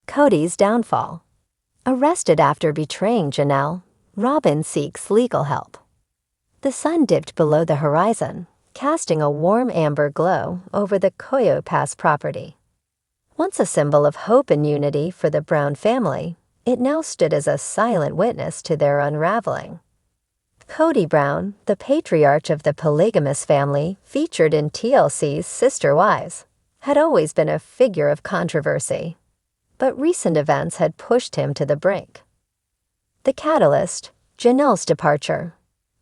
Kody's downfall. Arrested after betraying Janelle, Robyn seeks legal help. The sun dipped below the horizon, casting a warm amber glow over the Kody property. Once a symbol of hope and unity for the Brown family, it now stood as a silent witness to their unraveling. Kody Brown, the patriarch of the polygamous family featured in TLC's Sister Wives, had always been a figure of controversy, but recent events had pushed him to the brink. The catalyst, Janelle's departure.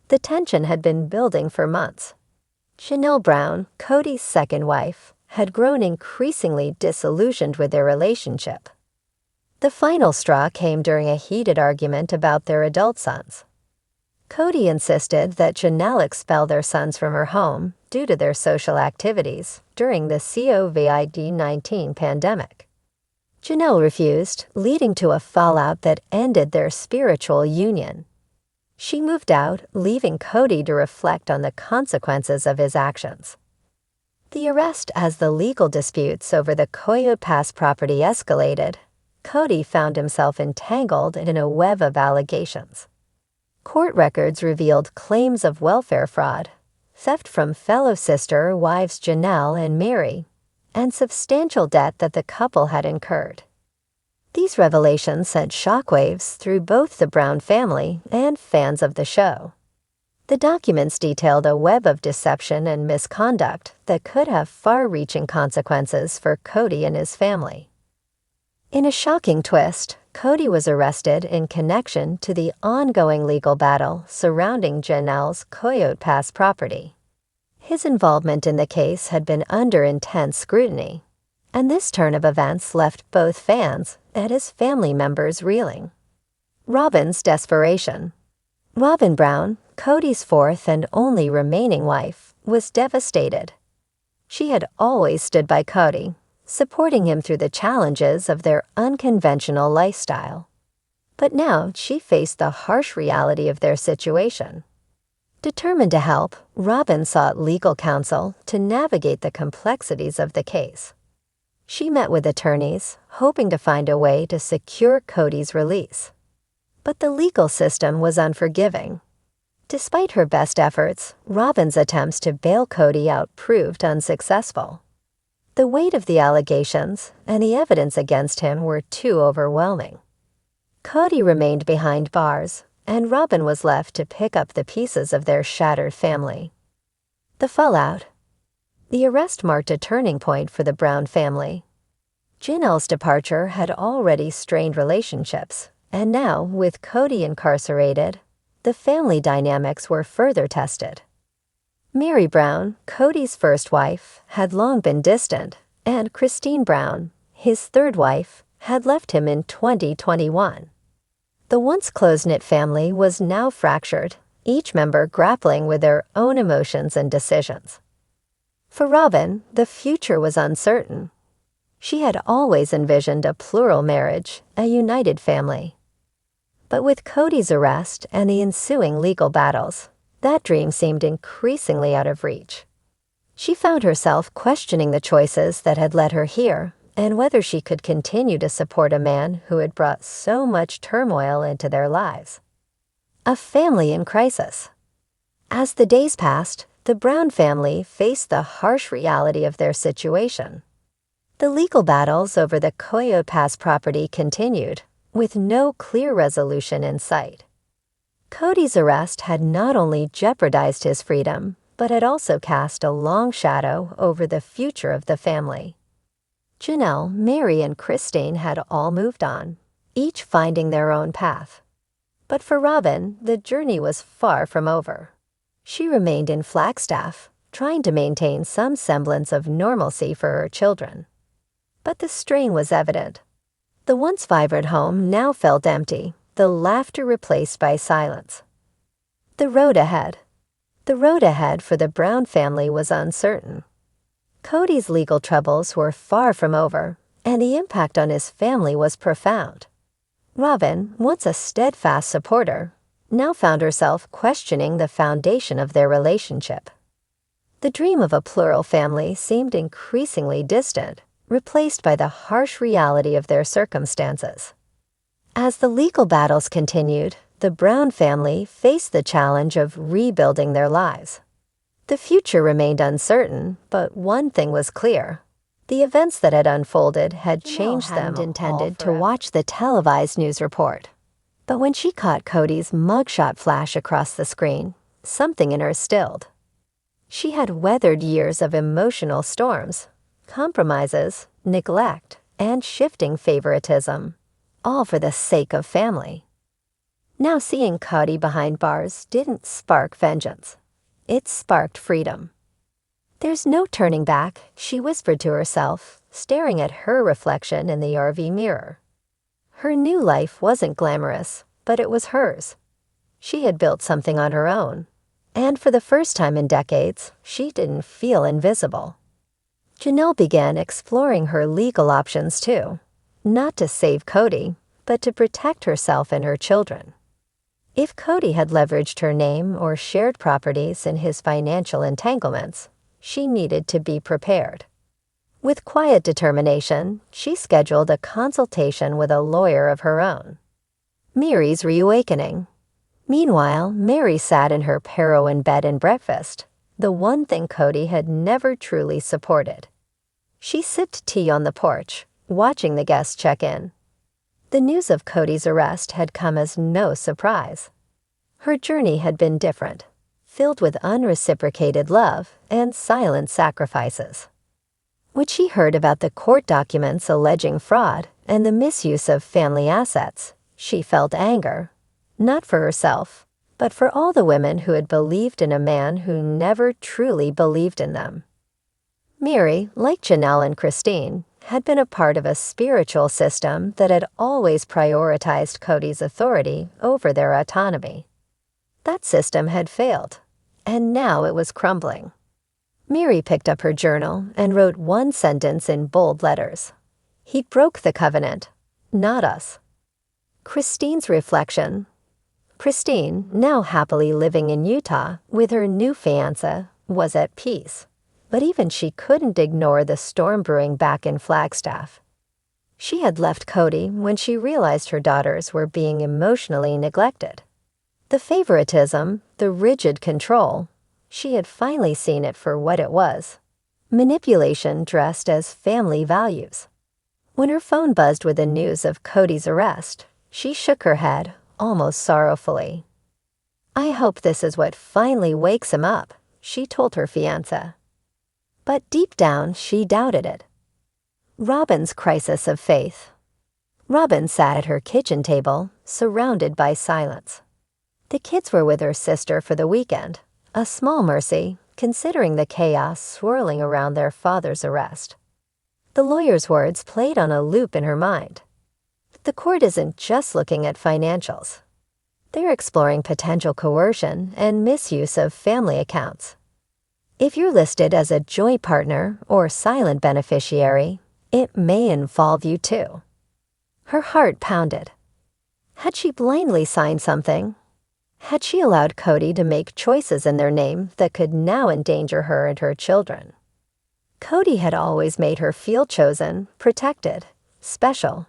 The tension had been building for months. Janelle Brown, Kody's second wife, had grown increasingly disillusioned with their relationship. The final straw came during a heated argument about their adult sons. Kody insisted that Janelle expel their sons from her home due to their social activities during the COVID-19 pandemic. Janelle refused, leading to a fallout that ended their spiritual union. She moved out, leaving Kody to reflect on the consequences of his actions. The arrest as the legal disputes over the Kody property escalated, Kody found himself entangled in a web of allegations. Court records revealed claims of welfare fraud, theft from fellow sister wives Janelle and Mary, and substantial debt that the couple had incurred. These revelations sent shockwaves through both the Brown family and fans of the show. The documents detailed a web of deception and misconduct that could have far-reaching consequences for Kody and his family. In a shocking twist, Kody was arrested in connection to the ongoing legal battle surrounding Janelle's Kody property. His involvement in the case had been under intense scrutiny, and this turn of events left both fans and his family members reeling. Robyn's desperation. Robyn Brown, Kody's fourth and only remaining wife, was devastated. She had always stood by Kody, supporting him through the challenges of their unconventional lifestyle. But now she faced the harsh reality of their situation. Determined to help, Robyn sought legal counsel to navigate the complexities of the case. She met with attorneys, hoping to find a way to secure Kody's release. But the legal system was unforgiving. Despite her best efforts, Robyn's attempts to bail Kody out proved unsuccessful. The weight of the allegations and the evidence against him were too overwhelming. Kody remained behind bars, and Robyn was left to pick up the pieces of their shattered family. The fallout. The arrest marked a turning point for the Brown family. Janelle's departure had already strained relationships, and now, with Kody incarcerated, the family dynamics were further tested. Mary Brown, Kody's first wife, had long been distant, and Christine Brown, his third wife, had left him in 2021. The once close-knit family was now fractured, each member grappling with their own emotions and decisions. For Robyn, the future was uncertain. She had always envisioned a plural marriage, a united family. But with Kody's arrest and the ensuing legal battles, that dream seemed increasingly out of reach. She found herself questioning the choices that had led her here and whether she could continue to support a man who had brought so much turmoil into their lives. A family in crisis. As the days passed, the Brown family faced the harsh reality of their situation. The legal battles over the Kody property continued, with no clear resolution in sight. Kody's arrest had not only jeopardized his freedom, but had also cast a long shadow over the future of the family. Janelle, Mary, and Christine had all moved on, each finding their own path. But for Robyn, the journey was far from over. She remained in Flagstaff, trying to maintain some semblance of normalcy for her children. But the strain was evident. The once vibrant home now felt empty, the laughter replaced by silence. The road ahead. The road ahead for the Brown family was uncertain. Kody's legal troubles were far from over, and the impact on his family was profound. Robyn, once a steadfast supporter, now found herself questioning the foundation of their relationship. The dream of a plural family seemed increasingly distant, replaced by the harsh reality of their circumstances. As the legal battles continued, the Brown family faced the challenge of rebuilding their lives. The future remained uncertain, but one thing was clear. The events that had unfolded had changed them. Janelle hadn't intended to watch the televised news report. But when she caught Kody's mugshot flash across the screen, something in her stilled. She had weathered years of emotional storms, compromises, neglect, and shifting favoritism, all for the sake of family. Now seeing Kody behind bars didn't spark vengeance. It sparked freedom. "There's no turning back," she whispered to herself, staring at her reflection in the RV mirror. Her new life wasn't glamorous, but it was hers. She had built something on her own, and for the first time in decades, she didn't feel invisible. Janelle began exploring her legal options too, not to save Kody, but to protect herself and her children. If Kody had leveraged her name or shared properties in his financial entanglements, she needed to be prepared. With quiet determination, she scheduled a consultation with a lawyer of her own. Mary's reawakening. Meanwhile, Mary sat in her heroin bed and breakfast, the one thing Kody had never truly supported. She sipped tea on the porch, watching the guests check in. The news of Kody's arrest had come as no surprise. Her journey had been different, filled with unreciprocated love and silent sacrifices. When she heard about the court documents alleging fraud and the misuse of family assets, she felt anger, not for herself, but for all the women who had believed in a man who never truly believed in them. Mary, like Janelle and Christine, had been a part of a spiritual system that had always prioritized Kody's authority over their autonomy. That system had failed, and now it was crumbling. Mary picked up her journal and wrote one sentence in bold letters. "He broke the covenant, not us." Christine's reflection. Christine, now happily living in Utah with her new fiancé, was at peace. But even she couldn't ignore the storm brewing back in Flagstaff. She had left Kody when she realized her daughters were being emotionally neglected. The favoritism, the rigid control, she had finally seen it for what it was: manipulation dressed as family values. When her phone buzzed with the news of Kody's arrest, she shook her head, almost sorrowfully. "I hope this is what finally wakes him up," she told her fiancé. But deep down, she doubted it. Robyn's crisis of faith. Robyn sat at her kitchen table, surrounded by silence. The kids were with her sister for the weekend, a small mercy, considering the chaos swirling around their father's arrest. The lawyer's words played on a loop in her mind. The court isn't just looking at financials. They're exploring potential coercion and misuse of family accounts. If you're listed as a joint partner or silent beneficiary, it may involve you too. Her heart pounded. Had she blindly signed something? Had she allowed Kody to make choices in their name that could now endanger her and her children? Kody had always made her feel chosen, protected, special.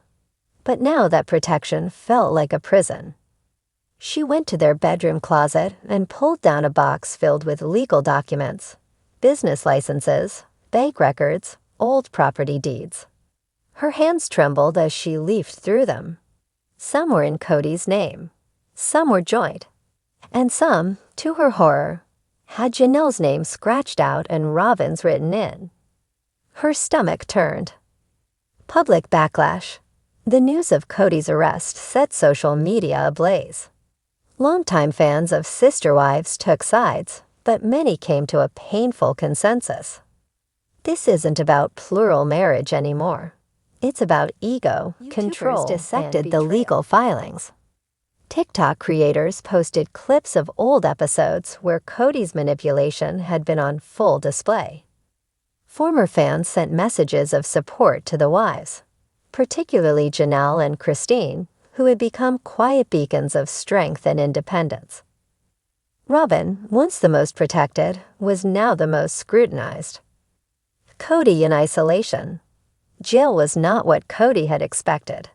But now that protection felt like a prison. She went to their bedroom closet and pulled down a box filled with legal documents, business licenses, bank records, old property deeds. Her hands trembled as she leafed through them. Some were in Kody's name, some were joint, and some, to her horror, had Janelle's name scratched out and Robyn's written in. Her stomach turned. Public backlash. The news of Kody's arrest set social media ablaze. Longtime fans of Sister Wives took sides, but many came to a painful consensus. This isn't about plural marriage anymore. It's about ego, control, dissected the legal filings. TikTok creators posted clips of old episodes where Kody's manipulation had been on full display. Former fans sent messages of support to the wives, particularly Janelle and Christine, who had become quiet beacons of strength and independence. Robyn, once the most protected, was now the most scrutinized. Kody in isolation. Jail was not what Kody had expected.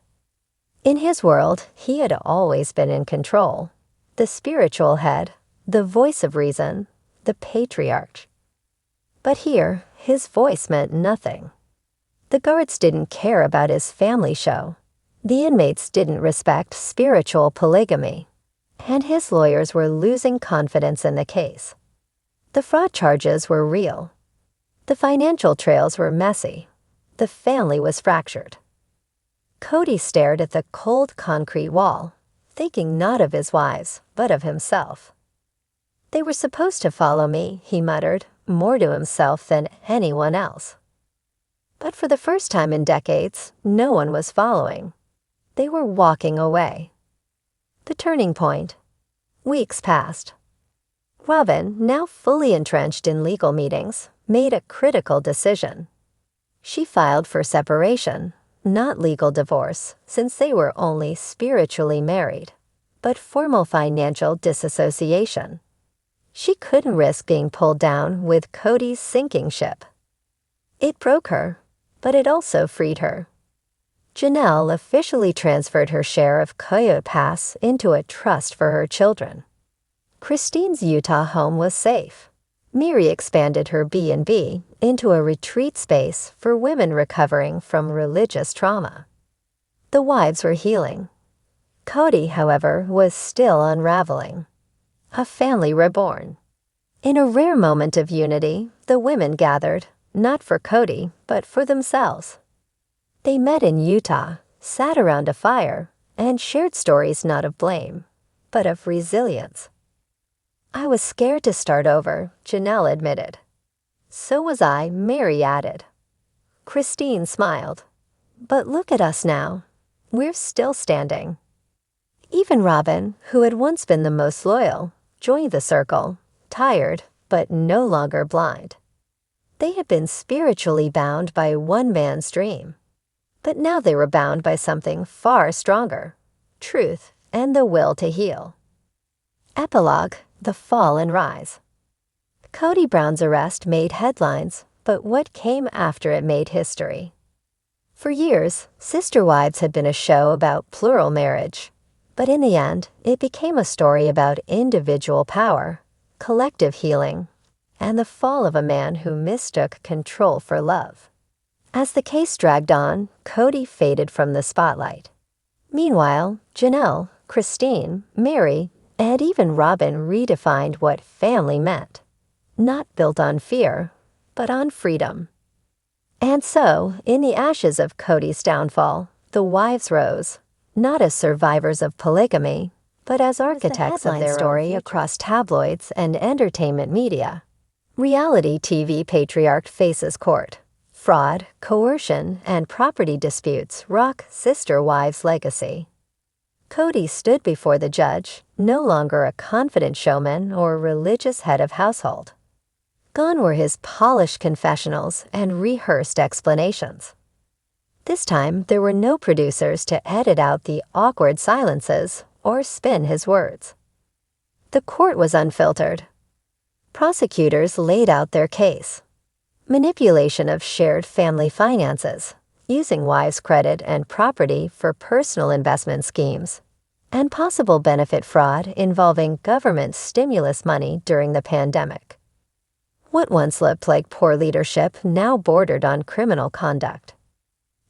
In his world, he had always been in control. The spiritual head, the voice of reason, the patriarch. But here, his voice meant nothing. The guards didn't care about his family show. The inmates didn't respect spiritual polygamy. And his lawyers were losing confidence in the case. The fraud charges were real. The financial trails were messy. The family was fractured. Kody stared at the cold concrete wall, thinking not of his wives, but of himself. They were supposed to follow me, he muttered, more to himself than anyone else. But for the first time in decades, no one was following. They were walking away. The turning point. Weeks passed. Robyn, now fully entrenched in legal meetings, made a critical decision. She filed for separation, not legal divorce, since they were only spiritually married, but formal financial disassociation. She couldn't risk being pulled down with Kody's sinking ship. It broke her, but it also freed her. Janelle officially transferred her share of Coyote Pass into a trust for her children. Christine's Utah home was safe. Miri expanded her B&B into a retreat space for women recovering from religious trauma. The wives were healing. Kody, however, was still unraveling. A family reborn. In a rare moment of unity, the women gathered, not for Kody, but for themselves. They met in Utah, sat around a fire, and shared stories not of blame, but of resilience. I was scared to start over, Janelle admitted. So was I, Mary added. Christine smiled. But look at us now. We're still standing. Even Robyn, who had once been the most loyal, joined the circle, tired, but no longer blind. They had been spiritually bound by one man's dream. But now they were bound by something far stronger, truth and the will to heal. Epilogue. The fall and rise. Kody Brown's arrest made headlines, but what came after it made history. For years, Sister Wives had been a show about plural marriage, but in the end, it became a story about individual power, collective healing, and the fall of a man who mistook control for love. As the case dragged on, Kody faded from the spotlight. Meanwhile, Janelle, Christine, Mary, and even Robyn redefined what family meant, not built on fear, but on freedom. And so, in the ashes of Kody's downfall, the wives rose, not as survivors of polygamy, but as architects of their story across tabloids and entertainment media. Reality TV patriarch faces court. Fraud, coercion, and property disputes rock Sister Wives' legacy. Kody stood before the judge, no longer a confident showman or religious head of household. Gone were his polished confessionals and rehearsed explanations. This time, there were no producers to edit out the awkward silences or spin his words. The court was unfiltered. Prosecutors laid out their case. Manipulation of shared family finances, using wives' credit and property for personal investment schemes, and possible benefit fraud involving government stimulus money during the pandemic. What once looked like poor leadership now bordered on criminal conduct.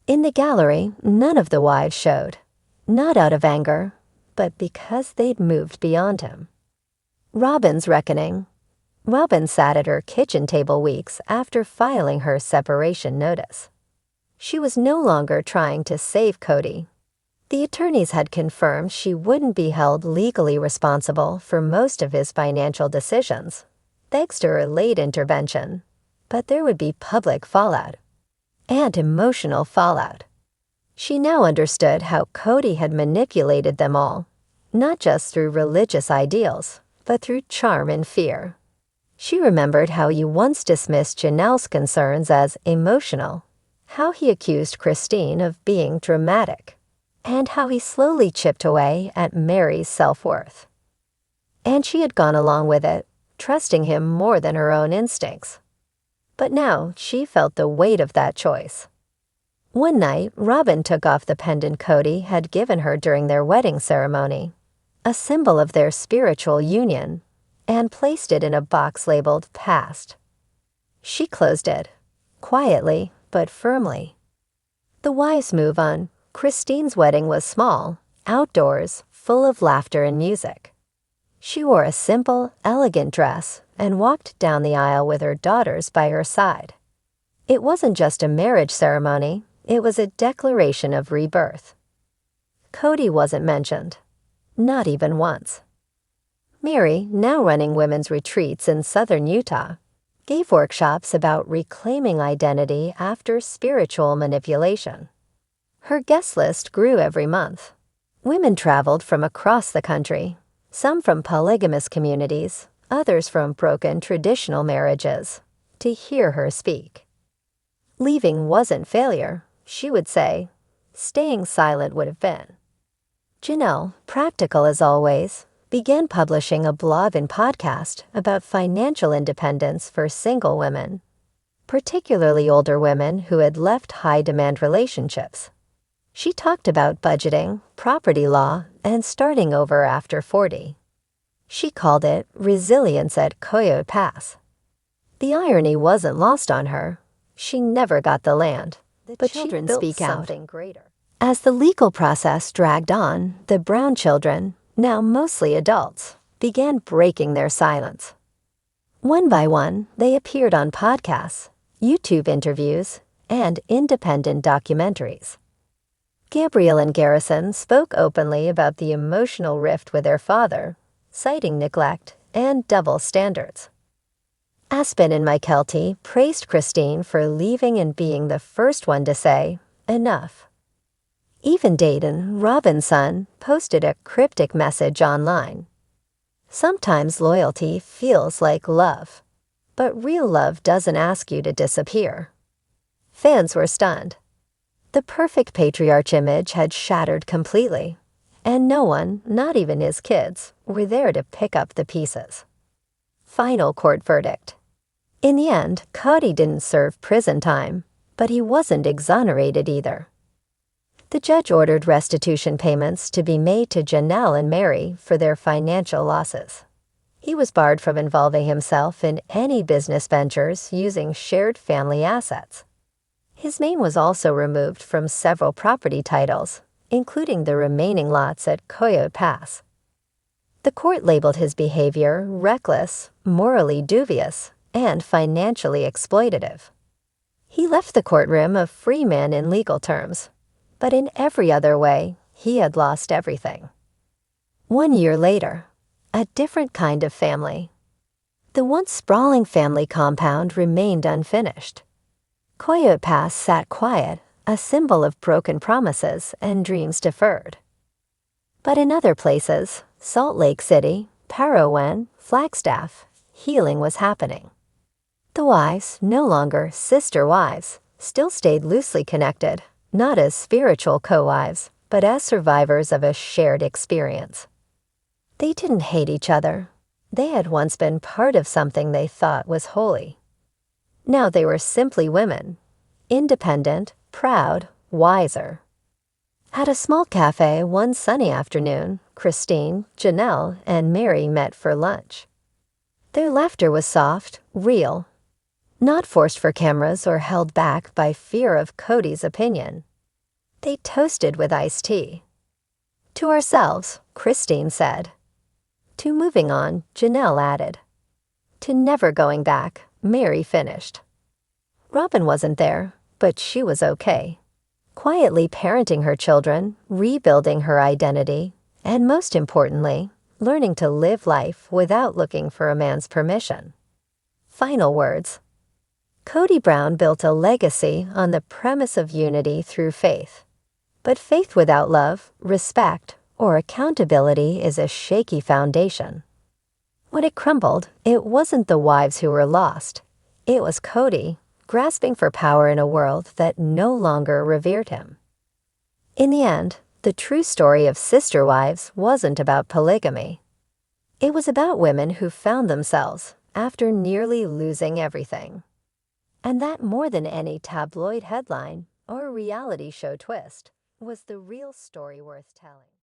In the gallery, none of the wives showed, not out of anger, but because they'd moved beyond him. Robyn's reckoning. Robyn sat at her kitchen table weeks after filing her separation notice. She was no longer trying to save Kody. The attorneys had confirmed she wouldn't be held legally responsible for most of his financial decisions, thanks to her late intervention, but there would be public fallout and emotional fallout. She now understood how Kody had manipulated them all, not just through religious ideals, but through charm and fear. She remembered how he once dismissed Janelle's concerns as emotional, how he accused Christine of being dramatic, and how he slowly chipped away at Mary's self-worth. And she had gone along with it, trusting him more than her own instincts. But now she felt the weight of that choice. One night, Robyn took off the pendant Kody had given her during their wedding ceremony, a symbol of their spiritual union, and placed it in a box labeled Past. She closed it, quietly but firmly. The wise move on Christine's wedding was small, outdoors, full of laughter and music. She wore a simple, elegant dress and walked down the aisle with her daughters by her side. It wasn't just a marriage ceremony, it was a declaration of rebirth. Kody wasn't mentioned, not even once. Mary, now running women's retreats in southern Utah, gave workshops about reclaiming identity after spiritual manipulation. Her guest list grew every month. Women traveled from across the country, some from polygamous communities, others from broken traditional marriages, to hear her speak. Leaving wasn't failure, she would say. Staying silent would have been. Janelle, practical as always, began publishing a blog and podcast about financial independence for single women, particularly older women who had left high-demand relationships. She talked about budgeting, property law, and starting over after 40. She called it resilience at Coyote Pass. The irony wasn't lost on her. She never got the land, but children speak out. Greater. As the legal process dragged on, the Brown children, now mostly adults, began breaking their silence. One by one, they appeared on podcasts, YouTube interviews, and independent documentaries. Gabrielle and Garrison spoke openly about the emotional rift with their father, citing neglect and double standards. Aspen and Mykelti praised Christine for leaving and being the first one to say, enough. Even Dayton, Robyn's son, posted a cryptic message online. Sometimes loyalty feels like love, but real love doesn't ask you to disappear. Fans were stunned. The perfect patriarch image had shattered completely, and no one, not even his kids, were there to pick up the pieces. Final court verdict. In the end, Kody didn't serve prison time, but he wasn't exonerated either. The judge ordered restitution payments to be made to Janelle and Mary for their financial losses. He was barred from involving himself in any business ventures using shared family assets. His name was also removed from several property titles, including the remaining lots at Coyote Pass. The court labeled his behavior reckless, morally dubious, and financially exploitative. He left the courtroom a free man in legal terms, but in every other way, he had lost everything. 1 year later, a different kind of family. The once sprawling family compound remained unfinished. Coyote Pass sat quiet, a symbol of broken promises and dreams deferred. But in other places, Salt Lake City, Parowan, Flagstaff, healing was happening. The wives, no longer sister wives, still stayed loosely connected, not as spiritual co-wives, but as survivors of a shared experience. They didn't hate each other. They had once been part of something they thought was holy. Now they were simply women, independent, proud, wiser. At a small cafe one sunny afternoon, Christine, Janelle, and Mary met for lunch. Their laughter was soft, real, not forced for cameras or held back by fear of Kody's opinion. They toasted with iced tea. To ourselves, Christine said. To moving on, Janelle added. To never going back, Mary finished. Robyn wasn't there, but she was okay. Quietly parenting her children, rebuilding her identity, and most importantly, learning to live life without looking for a man's permission. Final words. Kody Brown built a legacy on the premise of unity through faith. But faith without love, respect, or accountability is a shaky foundation. When it crumbled, it wasn't the wives who were lost. It was Kody, grasping for power in a world that no longer revered him. In the end, the true story of sister wives wasn't about polygamy. It was about women who found themselves after nearly losing everything. And that more than any tabloid headline or a reality show twist? Was the real story worth telling?